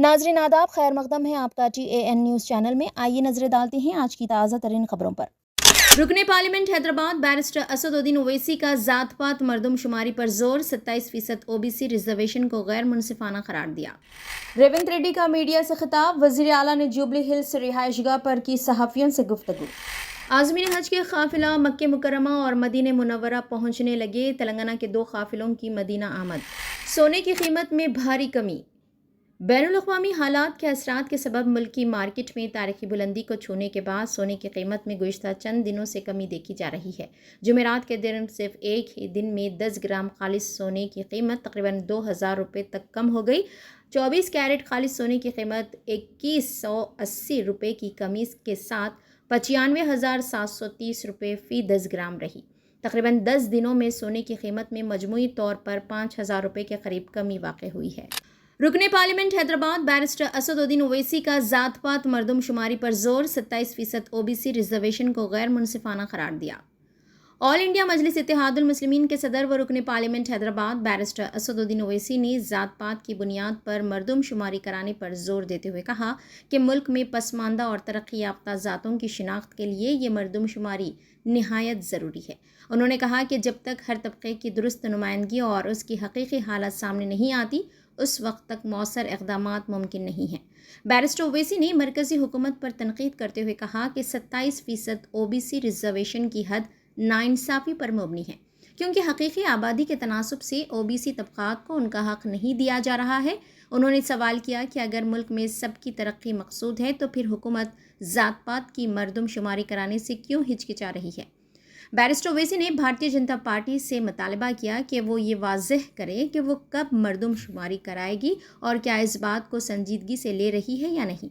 नाजरीन आदाब, खैर मकदम है आपका TAN न्यूज़ चैनल में। आइए नजरें डालते हैं आज की ताज़ा तरीन खबरों पर। रुकने पार्लियामेंट हैदराबाद बैरिस्टर असदुद्दीन ओवैसी का जात पात मरदमशुमारी पर जोर, 27% OBC रिजर्वेशन को गैर मुनसिफाना करार दिया। रेवंत रेड्डी का मीडिया से खिताब, वज़ीर आला ने जुबली हिल्स रिहाइशगाह पर की सहाफ़ियों से गुफ्तगू। आज़मीन हज के काफिला मक्के मुकरमा और मदीने मुनव्वरा पहुंचने लगे। तेलंगाना के 2 काफिलों की मदीना आमद। सोने की कीमत में भारी कमी। बैनुल-अक़वामी हालात के असरात के सबब मुल्क की मार्केट में तारीखी बुलंदी को छूने के बाद सोने की कीमत में गुज़िश्ता चंद दिनों से कमी देखी जा रही है। जुमेरात के दिन सिर्फ एक ही दिन में 10 ग्राम खालिस सोने की कीमत तकरीबन 2000 रुपये तक कम हो गई। 24 कैरेट खालिस सोने की कीमत 2180 रुपये की कमी के साथ 95,730 रुपये फ़ी 10 ग्राम रही। तकरीबन 10 दिनों में सोने की कीमत में मजमूई तौर पर 5000 रुपये के करीब कमी वाक़ हुई है। रुकने पार्लियामेंट हैदराबाद बैरिस्टर असदुद्दीन ओवैसी का जात पात मरदमशुमारी पर जोर, 27% OBC रिजर्वेशन को गैर मुनसिफाना करार दिया। ऑल इंडिया मजलिस इत्तेहादुल मुस्लिमीन के सदर व रुकने पार्लियामेंट हैदराबाद बैरिस्टर असदुद्दीन ओवैसी ने जात पात की बुनियाद पर मरदमशुमारी कराने पर जोर देते हुए कहा कि मुल्क में पसमानदा और तरक्की याफ्ता ज़ातों की शिनाख्त के लिए ये मरदमशुमारी निहायत ज़रूरी है। उन्होंने कहा कि जब तक हर तबके की दुरुस्त नुमाइंदगी और उसकी हकीकी हालत सामने नहीं आती, उस वक्त तक मौसर इक़दामात मुमकिन नहीं है। बैरिस्टर ओवैसी ने मरकज़ी हुकूमत पर तनकीद करते हुए कहा कि 27% OBC रिजर्वेशन की हद नाइंसाफ़ी पर मबनी है, क्योंकि हकीकी आबादी के तनासुब से OBC तबक़ात को उनका हक़ नहीं दिया जा रहा है। उन्होंने सवाल किया कि अगर मुल्क में सबकी तरक्की मकसूद है तो फिर हुकूमत ज़ात पात की मरदमशुमारी कराने से क्यों हिचकिचा रही है। बैरिस्टर ओवैसी ने भारतीय जनता पार्टी से मुतालबा किया कि वो ये वाज़ेह करे कि वो कब मरदमशुमारी कराएगी और क्या इस बात को संजीदगी से ले रही है या नहीं।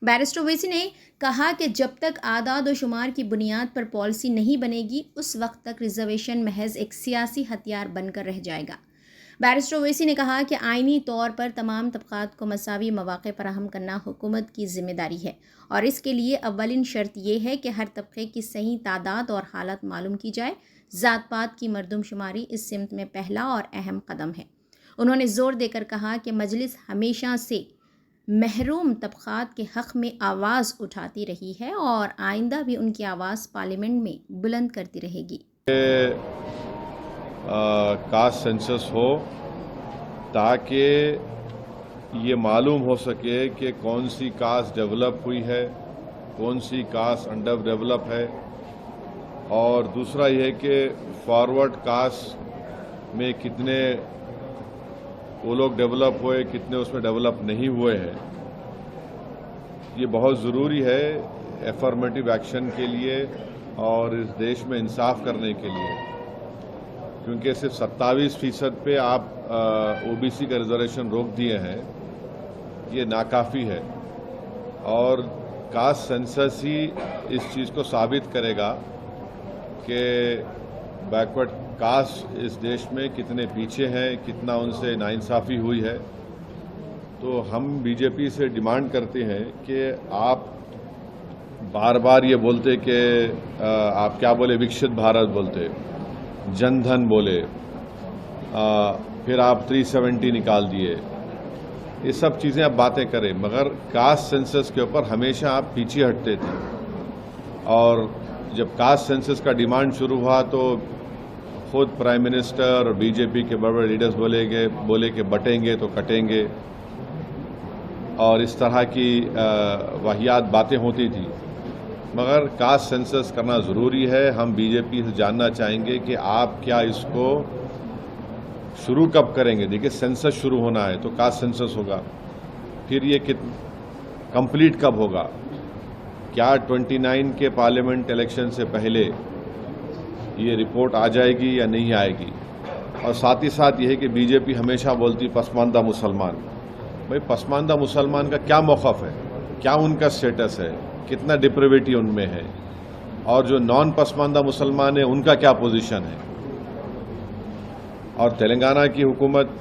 बैरिस्टर ओवैसी ने कहा कि जब तक आदाद व शुमार की बुनियाद पर पॉलिसी नहीं बनेगी, उस वक्त तक रिजर्वेशन महज एक सियासी हथियार बनकर रह जाएगा। बैरिस्टर ओवैसी ने कहा कि आइनी तौर पर तमाम तबक़ात को मसावी मौक़े फराहम करना हुकूमत की ज़िम्मेदारी है और इसके लिए अव्वलिन शर्त यह है कि हर तबक़े की सही तादाद और हालत मालूम की जाए। ज़ात पात की मरदमशुमारी इस सिमत में पहला और अहम कदम है। उन्होंने ज़ोर देकर कहा कि मजलिस हमेशा से महरूम तबक़ात के हक़ में आवाज़ उठाती रही है और आइंदा भी उनकी आवाज़ पार्लियामेंट में बुलंद करती रहेगी। कास्ट सेंसस हो ताकि ये मालूम हो सके कि कौन सी कास्ट डेवलप हुई है, कौन सी कास्ट अंडर डेवलप है, और दूसरा ये है कि फॉरवर्ड कास्ट में कितने वो लोग डेवलप हुए, कितने उसमें डेवलप नहीं हुए हैं। ये बहुत ज़रूरी है एफर्मेटिव एक्शन के लिए और इस देश में इंसाफ करने के लिए, क्योंकि सिर्फ 27% पे आप OBC का रिजर्वेशन रोक दिए हैं, ये नाकाफ़ी है। और कास्ट सेंसस ही इस चीज़ को साबित करेगा कि बैकवर्ड कास्ट इस देश में कितने पीछे हैं, कितना उनसे नाइंसाफ़ी हुई है। तो हम BJP से डिमांड करते हैं कि आप बार बार ये बोलते कि आप क्या बोले, विकसित भारत बोलते, जनधन बोले, फिर आप 370 निकाल दिए, ये सब चीज़ें आप बातें करें, मगर कास्ट सेंसस के ऊपर हमेशा आप पीछे हटते थे। और जब कास्ट सेंसस का डिमांड शुरू हुआ तो खुद प्राइम मिनिस्टर और BJP के बड़े बड़े लीडर्स बोले कि बटेंगे तो कटेंगे, और इस तरह की वाहियात बातें होती थी। मगर कास्ट सेंसस करना ज़रूरी है। हम BJP से जानना चाहेंगे कि आप क्या इसको शुरू कब करेंगे। देखिए, सेंसस शुरू होना है तो कास्ट सेंसस होगा, फिर ये कंप्लीट कब होगा, क्या 29 के पार्लियामेंट इलेक्शन से पहले ये रिपोर्ट आ जाएगी या नहीं आएगी। और साथ ही साथ ये है कि BJP हमेशा बोलती पसमानदा मुसलमान। भाई, पसमानदा मुसलमान का क्या मौक़िफ़ है, क्या उनका स्टेटस है, कितना डिप्रेविटी उनमें है, और जो नॉन पसमानदा मुसलमान है उनका क्या पोजीशन है। और तेलंगाना की हुकूमत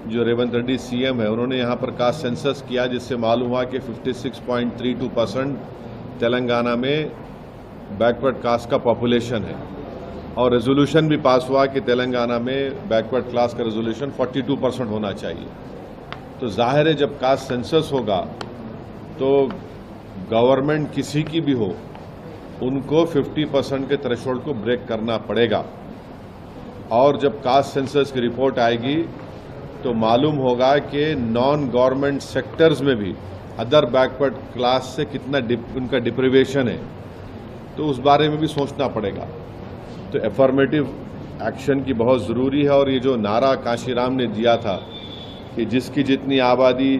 जो रेवंत रेड्डी CM है, उन्होंने यहाँ पर कास्ट सेंसस किया, जिससे मालूम हुआ कि 56.32% तेलंगाना में बैकवर्ड कास्ट का पॉपुलेशन है। और रेजोल्यूशन भी पास हुआ कि तेलंगाना में बैकवर्ड क्लास का रेजोल्यूशन 42% होना चाहिए। तो जाहिर है जब कास्ट सेंसस होगा तो गवर्नमेंट किसी की भी हो उनको 50% के थ्रेशोल्ड को ब्रेक करना पड़ेगा। और जब कास्ट सेंसस की रिपोर्ट आएगी तो मालूम होगा कि नॉन गवर्नमेंट सेक्टर्स में भी अदर बैकवर्ड क्लास से कितना उनका डिप्रिवेशन है, तो उस बारे में भी सोचना पड़ेगा। तो एफर्मेटिव एक्शन की बहुत ज़रूरी है। और ये जो नारा काशीराम ने दिया था कि जिसकी जितनी आबादी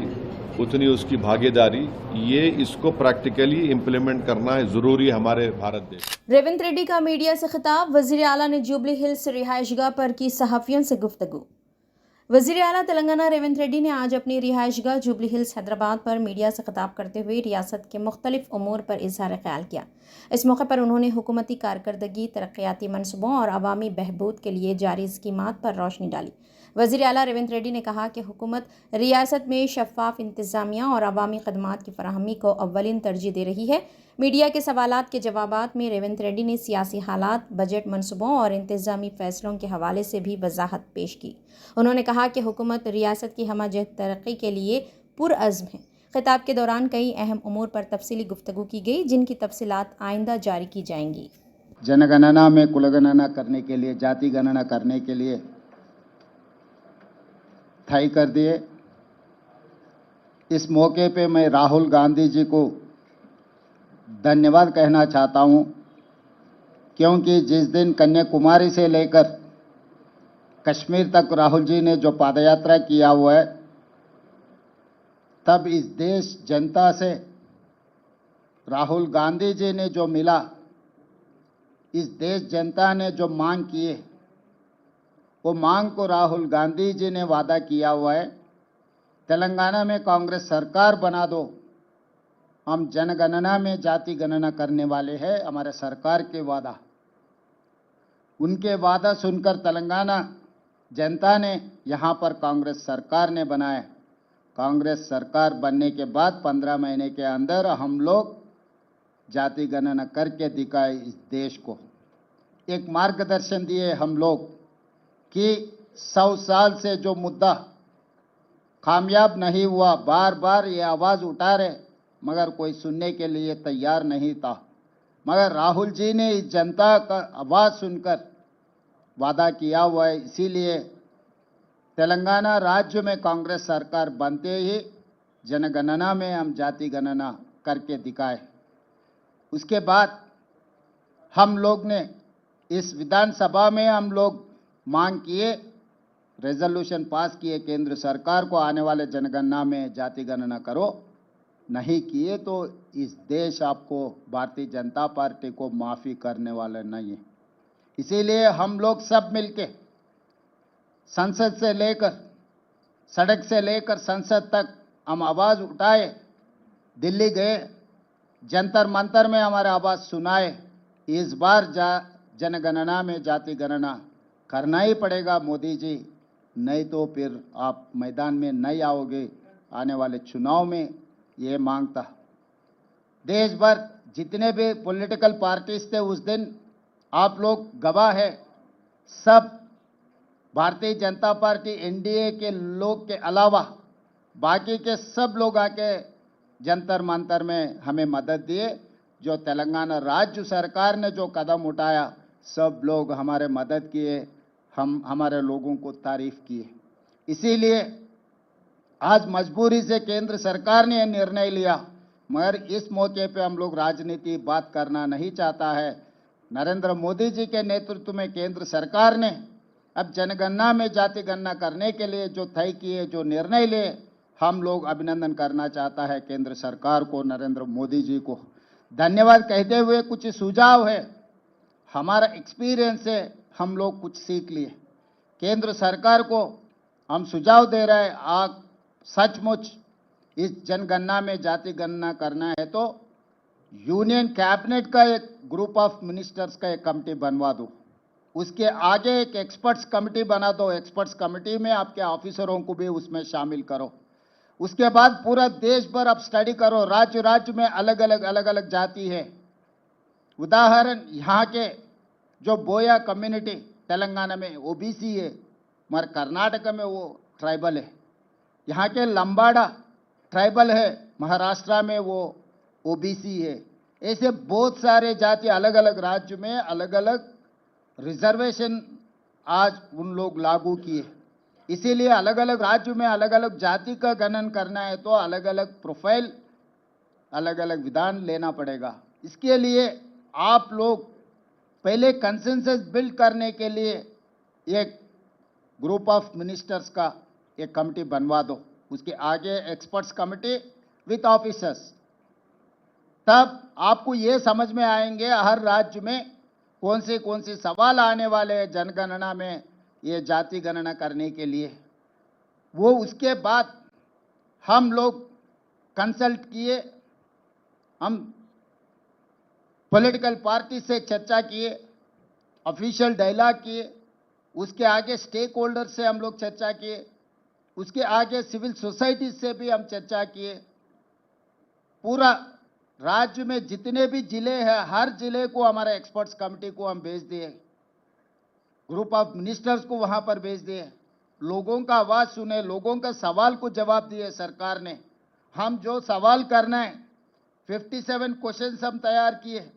उतनी उसकी भागीदारी, ये इसको प्रैक्टिकली इम्प्लीमेंट करना है ज़रूरी हमारे भारत देश। रेवंत रेड्डी का मीडिया से खिताब। वजीर आला ने जुबली हिल्स रिहायशगाह पर की सहाफ़ियों से गुफ्तगू। वजीर आला तेलंगाना रेवंत रेड्डी ने आज अपनी रिहायशगाह जुबली हिल्स हैदराबाद पर मीडिया से खिताब करते हुए रियासत के मुख्तलिफ उमूर पर इजहार ख्याल किया। इस मौके पर उन्होंने हुकूमती कारकर्दगी, तरक्याती मनसूबों और अवामी बहबूद के लिए जारी स्कीमात पर रोशनी डाली। वज़ीर आला रेवंत रेड्डी ने कहा कि हुकूमत रियासत में शफ़ाफ इंतज़ामिया और अवामी खदमात की फराहमी को अव्वलिन तरजीह दे रही है। मीडिया के सवालात के जवाबात में रेवंत रेड्डी ने सियासी हालात, बजट मनसूबों और इंतज़ामी फ़ैसलों के हवाले से भी वजाहत पेश की। उन्होंने कहा कि हुकूमत रियासत की हमजहत तरक्की के लिए पुरअज़्म है। खिताब के दौरान कई अहम उमूर पर तफसीली गुफ्तगू की गई, जिनकी तफसीलात आइंदा जारी की जाएंगी। जनगणना में कुलगणना करने के लिए, जाति गणना करने के लिए तय कर दिए। इस मौके पे मैं राहुल गांधी जी को धन्यवाद कहना चाहता हूं, क्योंकि जिस दिन कन्याकुमारी से लेकर कश्मीर तक राहुल जी ने जो पादयात्रा किया हुआ है, तब इस देश जनता से राहुल गांधी जी ने जो मिला, इस देश जनता ने जो मांग किए, वो मांग को राहुल गांधी जी ने वादा किया हुआ है। तेलंगाना में कांग्रेस सरकार बना दो, हम जनगणना में जाति गणना करने वाले हैं, हमारे सरकार के वादा। उनके वादा सुनकर तेलंगाना जनता ने यहाँ पर कांग्रेस सरकार ने बनाया। कांग्रेस सरकार बनने के बाद 15 महीने के अंदर हम लोग जाति गणना करके दिखाए इस देश को। एक मार्गदर्शन दिए हम लोग कि 100 साल से जो मुद्दा कामयाब नहीं हुआ, बार बार ये आवाज़ उठा रहे, मगर कोई सुनने के लिए तैयार नहीं था। मगर राहुल जी ने इस जनता का आवाज़ सुनकर वादा किया हुआ है। इसीलिए तेलंगाना राज्य में कांग्रेस सरकार बनते ही जनगणना में हम जाति गणना करके दिखाए। उसके बाद हम लोग ने इस विधानसभा में हम लोग मांग किए, रेजोल्यूशन पास किए केंद्र सरकार को आने वाले जनगणना में जाति गणना करो। नहीं किए तो इस देश आपको, भारतीय जनता पार्टी को माफ़ी करने वाले नहीं है। इसीलिए हम लोग सब मिलके संसद से लेकर, सड़क से लेकर संसद तक हम आवाज़ उठाए, दिल्ली गए, जंतर मंतर में हमारे आवाज़ सुनाए। इस बार जनगणना में जाति गणना करना ही पड़ेगा मोदी जी, नहीं तो फिर आप मैदान में नहीं आओगे। आने वाले चुनाव में ये मांग था। देश भर जितने भी पॉलिटिकल पार्टीज थे उस दिन, आप लोग गवाह है, सब भारतीय जनता पार्टी एनडीए के लोग के अलावा बाकी के सब लोग आके जंतर मंतर में हमें मदद दिए। जो तेलंगाना राज्य सरकार ने जो कदम उठाया, सब लोग हमारे मदद किए, हम हमारे लोगों को तारीफ किए। इसीलिए आज मजबूरी से केंद्र सरकार ने यह निर्णय लिया, मगर इस मौके पे हम लोग राजनीति बात करना नहीं चाहता है। नरेंद्र मोदी जी के नेतृत्व में केंद्र सरकार ने अब जनगणना में जाति गणना करने के लिए जो तय किए, जो निर्णय लिए, हम लोग अभिनंदन करना चाहता है केंद्र सरकार को, नरेंद्र मोदी जी को धन्यवाद कहते हुए कुछ सुझाव है, हमारा एक्सपीरियंस है, हम लोग कुछ सीख लिए। केंद्र सरकार को हम सुझाव दे रहे हैं, आप सचमुच इस जनगणना में जाति गणना करना है तो यूनियन कैबिनेट का एक ग्रुप ऑफ मिनिस्टर्स का एक कमेटी बनवा दो, उसके आगे एक एक्सपर्ट्स कमेटी बना दो। एक्सपर्ट्स कमेटी में आपके ऑफिसरों को भी उसमें शामिल करो। उसके बाद पूरा देश भर आप स्टडी करो, राज्य राज्य में अलग अलग जाति है। उदाहरण, यहाँ के जो बोया कम्युनिटी तेलंगाना में ओबीसी है, मगर कर्नाटक में वो ट्राइबल है। यहाँ के लंबाड़ा ट्राइबल है, महाराष्ट्र में वो ओबीसी है। ऐसे बहुत सारे जाति अलग अलग राज्य में अलग अलग रिजर्वेशन आज उन लोग लागू किए। इसीलिए अलग अलग राज्य में अलग अलग जाति का गणन करना है तो अलग अलग प्रोफाइल, अलग अलग विधान लेना पड़ेगा। इसके लिए आप लोग पहले कंसेंसस बिल्ड करने के लिए एक ग्रुप ऑफ मिनिस्टर्स का एक कमेटी बनवा दो, उसके आगे एक्सपर्ट्स कमेटी विथ ऑफिसर्स। तब आपको ये समझ में आएंगे हर राज्य में कौन से सवाल आने वाले हैं जनगणना में, ये जाति गणना करने के लिए। वो उसके बाद हम लोग कंसल्ट किए, हम पॉलिटिकल पार्टी से चर्चा किए, ऑफिशियल डायलॉग किए, उसके आगे स्टेक होल्डर से हम लोग चर्चा किए, उसके आगे सिविल सोसाइटी से भी हम चर्चा किए। पूरा राज्य में जितने भी जिले हैं हर जिले को हमारा एक्सपर्ट्स कमेटी को हम भेज दिए, ग्रुप ऑफ मिनिस्टर्स को वहां पर भेज दिए, लोगों का आवाज सुने, लोगों का सवाल को जवाब दिए सरकार ने। हम जो सवाल करना है 57 क्वेश्चंस हम तैयार किए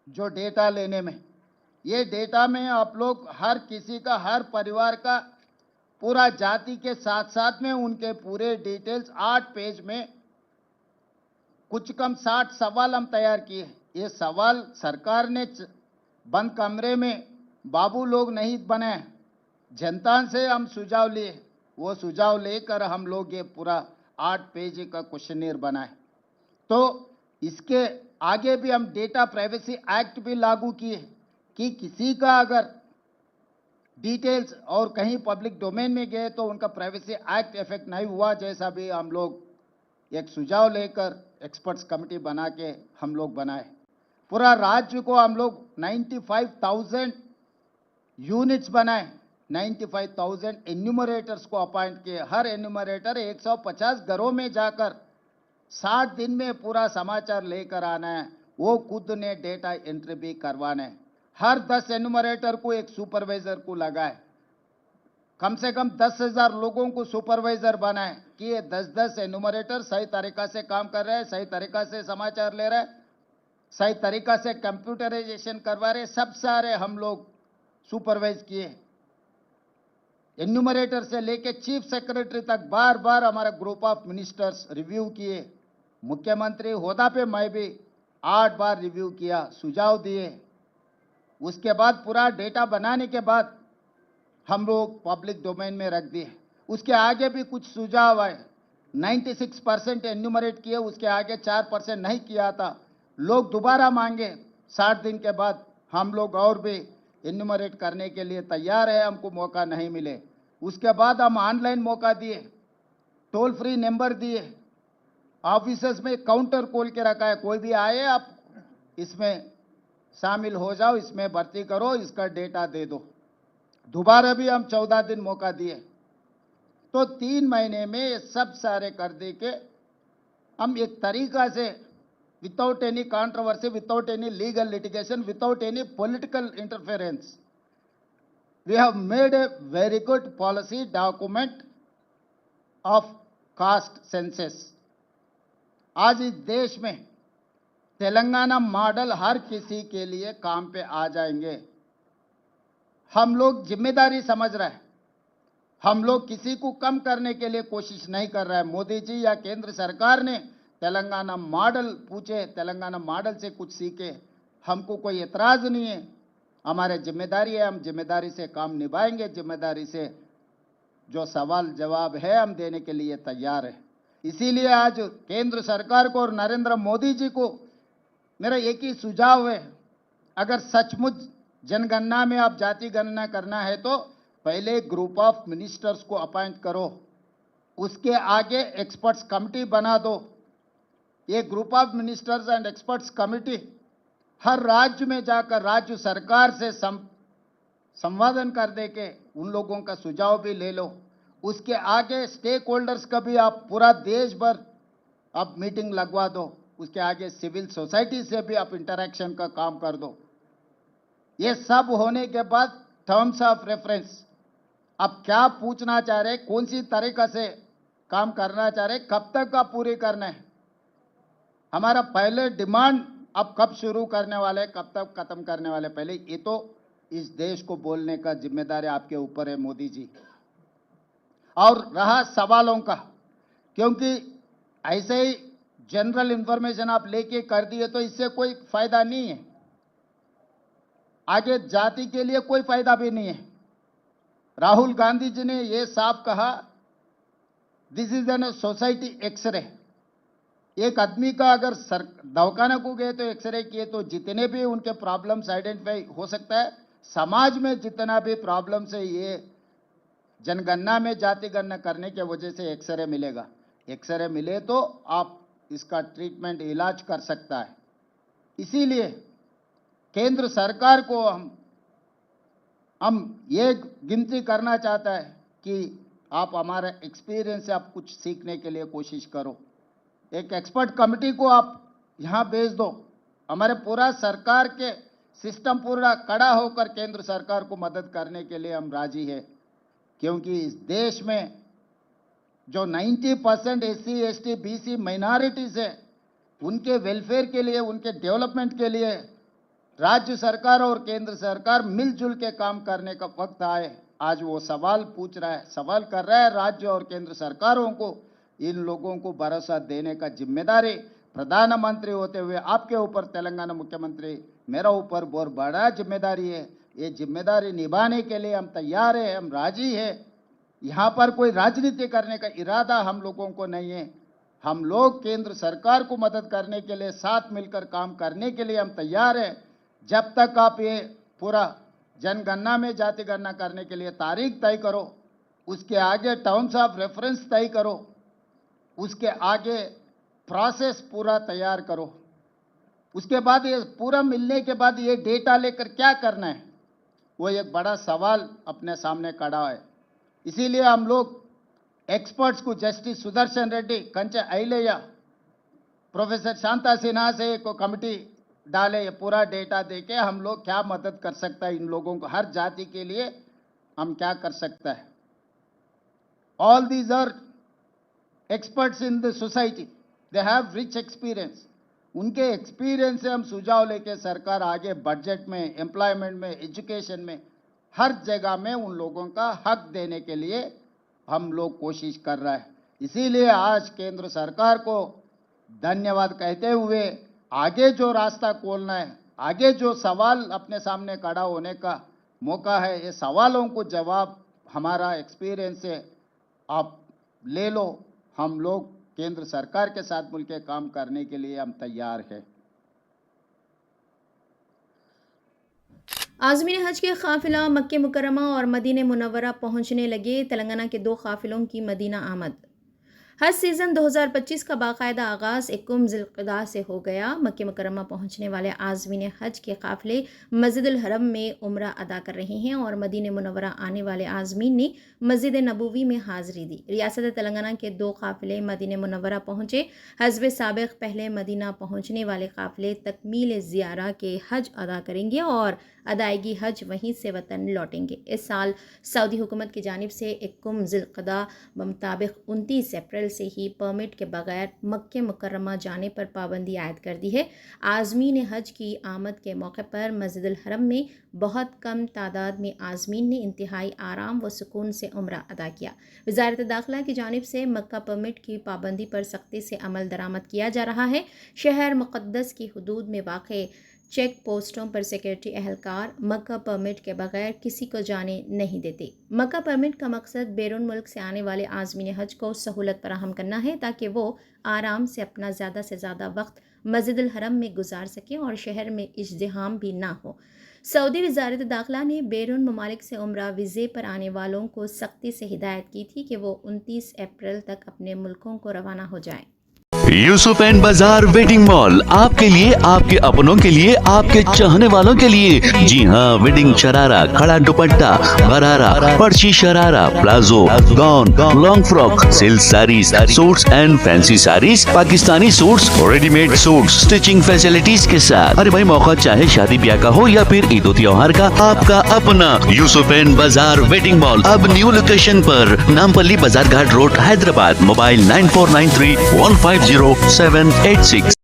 जो डेटा लेने में। ये डेटा में आप लोग हर किसी का, हर परिवार का पूरा जाति के साथ साथ में उनके पूरे डिटेल्स 8 पेज में कुछ कम 60 सवाल हम तैयार किए। ये सवाल सरकार ने बंद कमरे में बाबू लोग नहीं बनाए, जनता से हम सुझाव लिए, वो सुझाव लेकर हम लोग ये पूरा 8 पेज का क्वेश्चनियर बनाए। तो इसके आगे भी हम डेटा प्राइवेसी एक्ट भी लागू किए कि किसी का अगर डिटेल्स और कहीं पब्लिक डोमेन में गए तो उनका प्राइवेसी एक्ट इफेक्ट नहीं हुआ, जैसा भी हम लोग एक सुझाव लेकर एक्सपर्ट्स कमेटी बना के हम लोग बनाए। पूरा राज्य को हम लोग 95,000 यूनिट्स बनाए, 95,000 एन्यूमरेटर्स को अपॉइंट किए। हर एन्यूमरेटर 150 घरों में जाकर 60 दिन में पूरा समाचार लेकर आना है, वो खुद ने डेटा एंट्री भी करवाना है। हर 10 एन्यूमरेटर को एक सुपरवाइजर को लगाए, कम से कम 10,000 लोगों को सुपरवाइजर बनाए कि ये 10-10 एन्यूमरेटर सही तरीका से काम कर रहे हैं, सही तरीका से समाचार ले रहे हैं, सही तरीका से कंप्यूटराइजेशन करवा रहे, सब सारे हम लोग सुपरवाइज किए। एन्यूमरेटर से लेके चीफ सेक्रेटरी तक बार बार हमारा ग्रुप ऑफ मिनिस्टर्स रिव्यू किए। मुख्यमंत्री होदा पे मैं भी 8 बार रिव्यू किया, सुझाव दिए। उसके बाद पूरा डेटा बनाने के बाद हम लोग पब्लिक डोमेन में रख दिए। उसके आगे भी कुछ सुझाव आए, 96% एन्यूमरेट किए, उसके आगे 4% नहीं किया था। लोग दोबारा मांगे 60 दिन के बाद, हम लोग और भी एन्यूमरेट करने के लिए तैयार है, हमको मौका नहीं मिले। उसके बाद हम ऑनलाइन मौका दिए, टोल फ्री नंबर दिए, ऑफिसर्स में काउंटर खोल के रखा है, कोई भी आए आप इसमें शामिल हो जाओ, इसमें भर्ती करो, इसका डेटा दे दो। दोबारा भी हम 14 दिन मौका दिए। तो 3 महीने में ये सब सारे कर दे के हम एक तरीका से without any controversy, without any legal litigation, without any political interference, we have made a very good policy document of caste census. आज इस देश में तेलंगाना मॉडल हर किसी के लिए काम पे आ जाएंगे। हम लोग जिम्मेदारी समझ रहे हैं, हम लोग किसी को कम करने के लिए कोशिश नहीं कर रहे हैं। मोदी जी या केंद्र सरकार ने तेलंगाना मॉडल पूछे, तेलंगाना मॉडल से कुछ सीखे, हमको कोई एतराज नहीं है। हमारे जिम्मेदारी है, हम जिम्मेदारी से काम निभाएंगे, जिम्मेदारी से जो सवाल जवाब है हम देने के लिए तैयार है। इसीलिए आज केंद्र सरकार को और नरेंद्र मोदी जी को मेरा एक ही सुझाव है, अगर सचमुच जनगणना में आप जाति गणना करना है तो पहले ग्रुप ऑफ मिनिस्टर्स को अपॉइंट करो, उसके आगे एक्सपर्ट्स कमेटी बना दो। ये group of ministers and experts committee हर राज्य में जाकर राज्य सरकार से संवादन कर दे के उन लोगों का सुझाव भी ले लो। उसके आगे स्टेक होल्डर्स का भी आप पूरा देश भर आप मीटिंग लगवा दो। उसके आगे सिविल सोसाइटी से भी आप इंटरेक्शन का काम कर दो। ये सब होने के बाद टर्म्स ऑफ रेफरेंस, आप क्या पूछना चाह रहे, कौन सी तरीका से काम करना चाह रहे, कब तक आप पूरी करना है? हमारा पहले डिमांड अब कब शुरू करने वाले, कब तक खत्म करने वाले? पहले ये तो इस देश को बोलने का जिम्मेदारी आपके ऊपर है मोदी जी। और रहा सवालों का, क्योंकि ऐसे ही जनरल इंफॉर्मेशन आप लेके कर दिए तो इससे कोई फायदा नहीं है, आगे जाति के लिए कोई फायदा भी नहीं है। राहुल गांधी जी ने ये साफ कहा, this is an society x ray. एक आदमी का अगर दवाखाना को गए तो एक्सरे किए तो जितने भी उनके प्रॉब्लम्स आइडेंटिफाई हो सकता है, समाज में जितना भी प्रॉब्लम्स है ये जनगणना में जाति गणना करने की वजह से एक्सरे मिलेगा। एक्सरे मिले तो आप इसका ट्रीटमेंट इलाज कर सकता है। इसीलिए केंद्र सरकार को हम ये गिनती करना चाहता है कि आप हमारे एक्सपीरियंस से आप कुछ सीखने के लिए कोशिश करो। एक एक्सपर्ट कमेटी को आप यहाँ भेज दो। हमारे पूरा सरकार के सिस्टम पूरा खड़ा होकर केंद्र सरकार को मदद करने के लिए हम राजी है, क्योंकि इस देश में जो 90% एससी, एसटी, बीसी माइनॉरिटीज है, उनके वेलफेयर के लिए, उनके डेवलपमेंट के लिए राज्य सरकार और केंद्र सरकार मिलजुल के काम करने का वक्त आए। आज वो सवाल पूछ रहा है, सवाल कर रहा है राज्य और केंद्र सरकारों को। इन लोगों को भरोसा देने का जिम्मेदारी प्रधानमंत्री होते हुए आपके ऊपर, तेलंगाना मुख्यमंत्री, मेरा ऊपर बहुत बड़ा जिम्मेदारी है। ये जिम्मेदारी निभाने के लिए हम तैयार हैं, हम राजी हैं। यहाँ पर कोई राजनीति करने का इरादा हम लोगों को नहीं है। हम लोग केंद्र सरकार को मदद करने के लिए, साथ मिलकर काम करने के लिए हम तैयार हैं। जब तक आप ये पूरा जनगणना में जाति गणना करने के लिए तारीख तय करो, उसके आगे टर्म्स ऑफ रेफरेंस तय करो, उसके आगे प्रोसेस पूरा तैयार करो, उसके बाद ये पूरा मिलने के बाद ये डेटा लेकर क्या करना है, वो एक बड़ा सवाल अपने सामने खड़ा है। इसीलिए हम लोग एक्सपर्ट्स को, जस्टिस सुदर्शन रेड्डी, कंचे अय्यलैया, प्रोफेसर शांता सिन्हा से एक कमेटी डाले, ये पूरा डेटा देके हम लोग क्या मदद कर सकता है इन लोगों को, हर जाति के लिए हम क्या कर सकता है। All these are experts in the society, they have rich experience. उनके एक्सपीरियंस से हम सुझाव लेके सरकार आगे बजट में, एम्प्लॉयमेंट में, एजुकेशन में, हर जगह में उन लोगों का हक देने के लिए हम लोग कोशिश कर रहा है। इसीलिए आज केंद्र सरकार को धन्यवाद कहते हुए आगे जो रास्ता खोलना है, आगे जो सवाल अपने सामने खड़ा होने का मौका है, ये सवालों को जवाब हमारा एक्सपीरियंस से आप ले लो। हम लोग केंद्र सरकार के साथ मिलकर काम करने के लिए हम तैयार हैं। आज़मीन हज के काफिला मक्के मुकर्रमा और मदीने मुनव्वरा पहुंचने लगे। तेलंगाना के 2 काफिलों की मदीना आमद। हज सीज़न 2025 का बाकायदा आगाज़ 21 ज़िलक़िदा से हो गया। मक्के मुकर्रमा पहुंचने वाले आज़मीन हज के काफ़िले मस्जिदुल हरम में उम्रा अदा कर रहे हैं और मदीने मुनव्वरा आने वाले आज़मीन ने मस्जिद नबवी में हाज़िरी दी। रियासत तेलंगाना के 2 काफ़िले मदीने मुनव्वरा पहुंचे। हज़ब साबिक़ पहले मदीना पहुंचने वाले काफ़िले तकमील ज़ियारा के हज अदा करेंगे और अदायगी हज वहीं से वतन लौटेंगे। इस साल सऊदी हुकूमत की जानिब से 21 ज़िलक़िदा मुताबिक 29 अप्रैल से ही परमिट के बगैर मक्के मुकर्रमा जाने पर पाबंदी आयद कर दी है। आज़मीन हज की आमद के मौके पर मस्जिदुल हरम में बहुत कम तादाद में आज़मीन ने इंतहाई आराम व सुकून से उम्रा अदा किया। वज़ारत दाखिला की जानिब से मक्का परमिट की पाबंदी पर सख्ती से अमल दरामद किया जा रहा है। शहर मुक़द्दस की हुदूद में वाक़े चेक पोस्टों पर सिक्योरिटी एहलकार मक्का परमिट के बगैर किसी को जाने नहीं देते। मक्का परमिट का मकसद बैरून मुल्क से आने वाले आज़मीन हज को सहूलत फराहम करना है ताकि वो आराम से अपना ज़्यादा से ज़्यादा वक्त मस्जिदुल हरम में गुजार सकें और शहर में इज्तिहाम भी ना हो। सऊदी वज़ारत दाखिला ने बैरून ममालिक से उम्रा वीज़े पर आने वालों को सख्ती से हिदायत की थी कि वो 29 अप्रैल तक अपने मुल्कों को रवाना हो जाएं। यूसुफ एंड बाजार वेडिंग मॉल, आपके लिए, आपके अपनों के लिए, आपके चाहने वालों के लिए। जी हाँ, वेडिंग शरारा, खड़ा दुपट्टा, गरारा, पर्ची sharara, palazzo, gown, long frock, silk saris, suits and fancy saris, Pakistani suits, readymade suits, stitching facilities के साथ। अरे भाई, मौका चाहे शादी ब्याह का हो या फिर ईद त्योहार का, आपका अपना यूसुफ एंड बाजार वेडिंग मॉल अब न्यू लोकेशन पर, नामपल्ली बाजार घाट रोड, हैदराबाद। मोबाइल 9493150786।